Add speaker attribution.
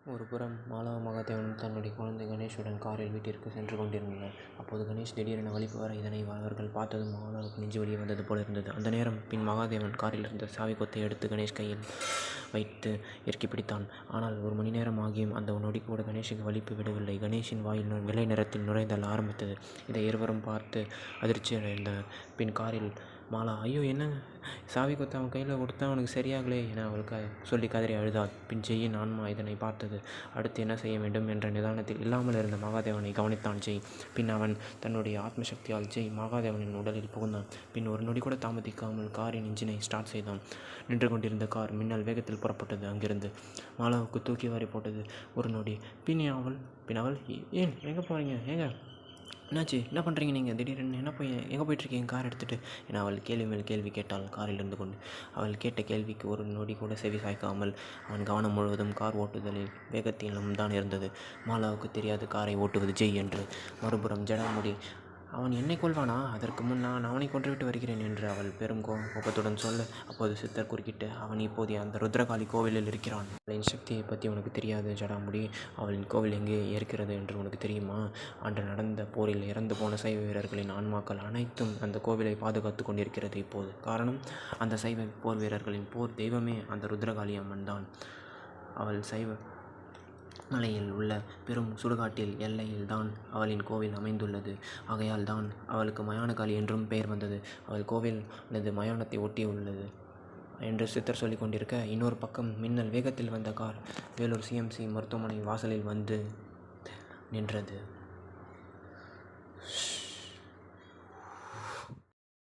Speaker 1: ஒரு புறம் மாலா மகாதேவனும் தன்னுடைய குழந்தை கணேஷுடன் காரில் வீட்டிற்கு சென்று கொண்டிருந்தனர். அப்போது கணேஷ் திடீரென வலிப்பு வர இதனை அவர்கள் பார்த்ததும் மாலாவுக்கு நெஞ்சு வலி வந்தது போல இருந்தது. அந்த நேரம் பின் மகாதேவன் காரில் இருந்த சாவி கொத்தை எடுத்து கணேஷ் கையில் வைத்து இறுக்கி பிடித்தான். ஆனால் 1 மணி நேரம் ஆகியும் அந்த நொடி கூட கணேஷுக்கு வலிப்பு விடவில்லை. கணேஷின் வாயில் வெள்ளை நிறத்தில் நுரைதல் ஆரம்பித்தது. இதை இருவரும் பார்த்து அதிர்ச்சி அடைந்தனர். பின் காரில் மாலா, ஐயோ என்ன சாவி கொத்தை அவன் கையில் கொடுத்தா அவனுக்கு சரியாகலே என அவள் சொல்லி கதறி அழுதாள். பின் ஜெயின் ஆன்மா இதனை பார்த்தது. அடுத்து என்ன செய்ய வேண்டும் என்ற நிதானத்தில் இல்லாமல் இருந்த மகாதேவனை கவனித்தான் ஜெய். பின் அவன் தன்னுடைய ஆத்ம சக்தியால் ஜெய் மகாதேவனின் உடலில் புகுந்தான். பின் 1 நொடி கூட தாமதிக்காமல் காரின் இன்ஜினை ஸ்டார்ட் செய்தான். நின்று கொண்டிருந்த கார் மின்னல் வேகத்தில் புறப்பட்டது. அங்கிருந்து மாலாவுக்கு தூக்கி வாரி போட்டது. 1 நொடி. பின் அவள் ஏன் எங்கே போகிறீங்க? ஏங்க என்னாச்சு? என்ன பண்ணுறீங்க நீங்கள்? திடீரென்னு எங்கே போயிட்டுருக்கீங்க கார் எடுத்துகிட்டு என அவள் கேள்வி மேல் கேள்வி கேட்டாள் காரில் இருந்து கொண்டு. அவள் கேட்ட கேள்விக்கு 1 நொடி கூட செவி சாய்க்காமல் அவன் கவனம் முழுவதும் கார் ஓட்டுதலில் வேகத்திலும் தான் இருந்தது. மாலாவுக்கு தெரியாது காரை ஓட்டுவது ஜெய் என்று. மறுபுறம் ஜடாமுடி, அவன் என்னை கொல்வானா? அதற்கு முன் நான் அவனை கொன்றுவிட்டு வருகிறேன் என்று அவள் பெரும் கோபத்துடன் சொல்ல, அப்போது சித்தர் குறுக்கிட்டு, அவன் இப்போதைய அந்த ருத்ரகாளி கோவிலில் இருக்கிறான். அவளின் சக்தியை பற்றி உனக்கு தெரியாது ஜடாமுடி. அவளின் கோவில் எங்கே இருக்கிறது என்று உனக்கு தெரியுமா? அன்று நடந்த போரில் இறந்து போன சைவ வீரர்களின் ஆன்மாக்கள் அனைத்தும் அந்த கோவிலை பாதுகாத்து கொண்டிருக்கிறது இப்போது. காரணம், அந்த சைவ போர் வீரர்களின் போர் தெய்வமே அந்த ருத்ரகாளி அம்மன் தான். அவள் சைவ மலையில் உள்ள பெரும் சுடுகாட்டில் எல்லையில் தான் அவளின் கோவில் அமைந்துள்ளது. ஆகையால் தான் அவளுக்கு மயானகாளி என்றும் பெயர் வந்தது. அவள் கோவில் அல்லது மயானத்தை ஒட்டி உள்ளது என்று சித்தர் சொல்லி கொண்டிருக்க, இன்னொரு பக்கம் மின்னல் வேகத்தில் வந்த கார் வேலூர் சிஎம்சி மருத்துவமனை வாசலில் வந்து நின்றது.